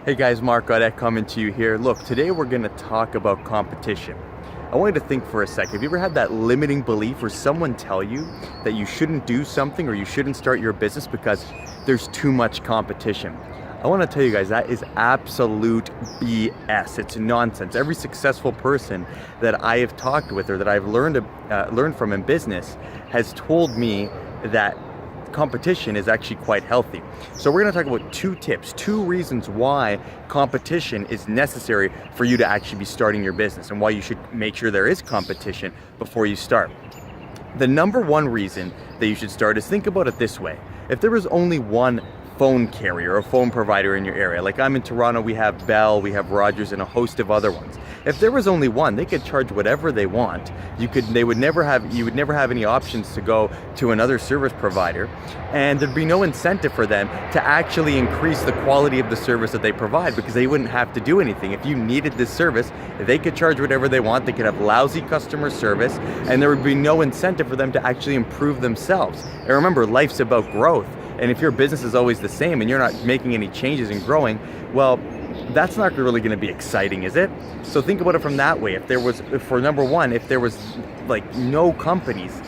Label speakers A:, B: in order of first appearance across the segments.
A: Hey guys, Mark Godet coming to you here. Look, today we're going to talk about competition. I want you to think for a second. Have you ever had that limiting belief where someone tell you that you shouldn't do something or you shouldn't start your business because there's too much competition? I want to tell you guys that is absolute BS. It's nonsense. Every successful person that I have talked with or that I've learned from in business has told me that competition is actually quite healthy. So we're going to talk about two tips, two reasons why competition is necessary for you to actually be starting your business and why you should make sure there is competition before you start. The number one reason that you should start is, think about it this way. If there was only one phone carrier or phone provider in your area, like I'm in Toronto, we have Bell, we have Rogers, and a host of other ones. If there was only one, they could charge whatever they want. You would never have any options to go to another service provider, and there'd be no incentive for them to actually increase the quality of the service that they provide, because they wouldn't have to do anything. If you needed this service, they could charge whatever they want. They could have lousy customer service, and there would be no incentive for them to actually improve themselves. And remember, life's about growth. And if your business is always the same and you're not making any changes and growing, well, that's not really going to be exciting, is it? So think about it from that way. If there was like no companies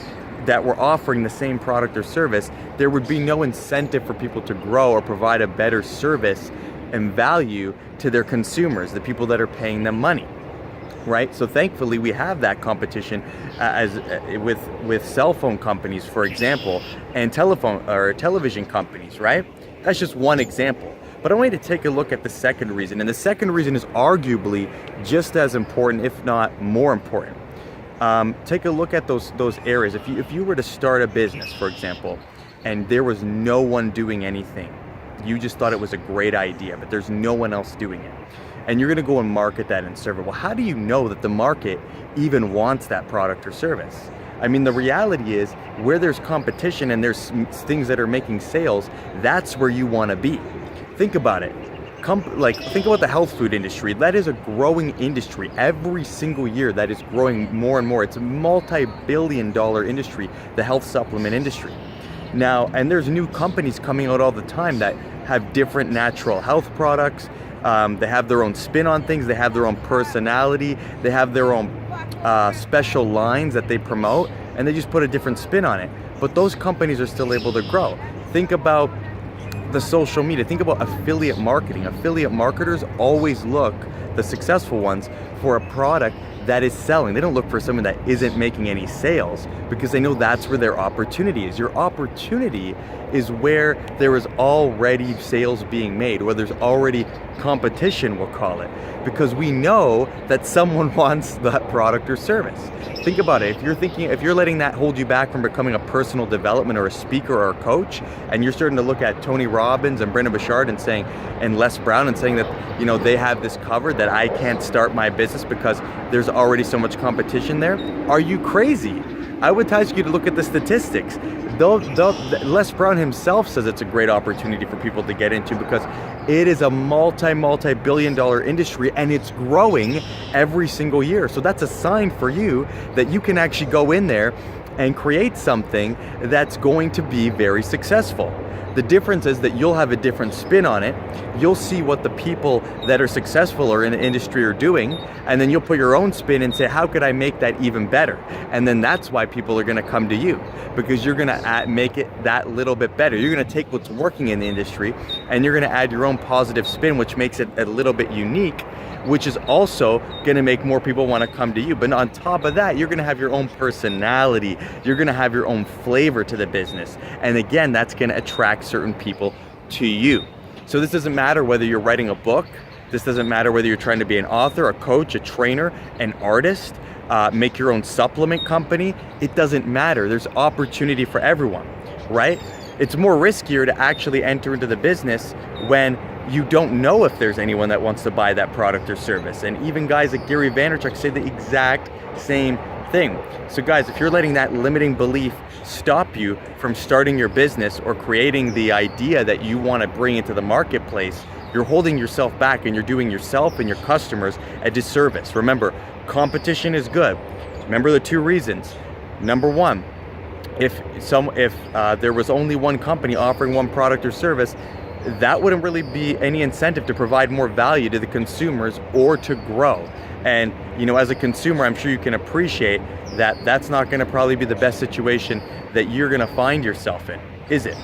A: that were offering the same product or service, there would be no incentive for people to grow or provide a better service and value to their consumers, the people that are paying them money. Right? So thankfully we have that competition with cell phone companies, for example, and television companies, right? That's just one example. But I want you to take a look at the second reason, and the second reason is arguably just as important, if not more important. Take a look at those areas. If you were to start a business, for example, and there was no one doing anything, you just thought it was a great idea, but there's no one else doing it, and you're going to go and market that and serve it. Well, how do you know that the market even wants that product or service? I mean, the reality is, where there's competition and there's things that are making sales, that's where you want to be. Think about it. Think about the health food industry. That is a growing industry. Every single year that is growing more and more. It's a multi-billion-dollar industry, the health supplement industry. Now, and there's new companies coming out all the time that have different natural health products. They have their own spin on things. They have their own personality. They have their own special lines that they promote, and they just put a different spin on it. But those companies are still able to grow. Think about the social media. Think about affiliate marketing. Affiliate marketers always look, the successful ones, for a product that is selling. They don't look for someone that isn't making any sales, because they know that's where their opportunity is. Your opportunity is where there is already sales being made, where there's already competition, we'll call it, because we know that someone wants that product or service. Think about it. If you're letting that hold you back from becoming a personal development or a speaker or a coach, and you're starting to look at Tony Robbins and Brendon Burchard and Les Brown and saying that, they have this covered, that I can't start my business because there's already so much competition there, are you crazy? I would ask you to look at the statistics. Les Brown himself says it's a great opportunity for people to get into, because it is a multi-billion-dollar industry, and it's growing every single year. So that's a sign for you that you can actually go in there and create something that's going to be very successful. The difference is that you'll have a different spin on it. You'll see what the people that are successful or in the industry are doing, and then you'll put your own spin and say, how could I make that even better? And then that's why people are going to come to you, because you're going to make it that little bit better. You're going to take what's working in the industry and you're going to add your own positive spin, which makes it a little bit unique, which is also going to make more people want to come to you. But on top of that, you're going to have your own personality. You're going to have your own flavor to the business. And again, that's going to attract certain people to you. So this doesn't matter whether you're writing a book. This doesn't matter whether you're trying to be an author, a coach, a trainer, an artist, make your own supplement company. It doesn't matter. There's opportunity for everyone, right? It's more riskier to actually enter into the business when you don't know if there's anyone that wants to buy that product or service. And even guys like Gary Vaynerchuk say the exact same thing. So guys, if you're letting that limiting belief stop you from starting your business or creating the idea that you want to bring into the marketplace, you're holding yourself back, and you're doing yourself and your customers a disservice. Remember, competition is good. Remember the two reasons. Number one, if there was only one company offering one product or service, that wouldn't really be any incentive to provide more value to the consumers or to grow. And as a consumer, I'm sure you can appreciate that that's not going to probably be the best situation that you're going to find yourself in, is it?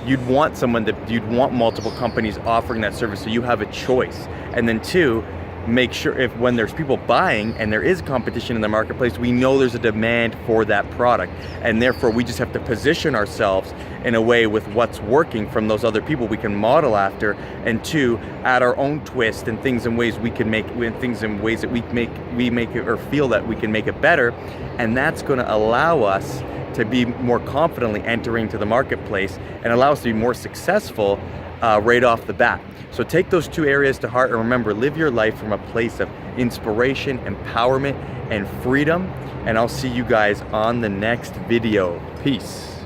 A: You'd want multiple companies offering that service so you have a choice. And then two, make sure when there's people buying and there is competition in the marketplace, we know there's a demand for that product. And therefore we just have to position ourselves in a way with what's working from those other people we can model after, and two, add our own twist and things in ways we can make, things in ways that we make it or feel that we can make it better. And that's going to allow us to be more confidently entering to the marketplace and allow us to be more successful right off the bat. So take those two areas to heart, and remember, live your life from a place of inspiration, empowerment, and freedom. And I'll see you guys on the next video. Peace.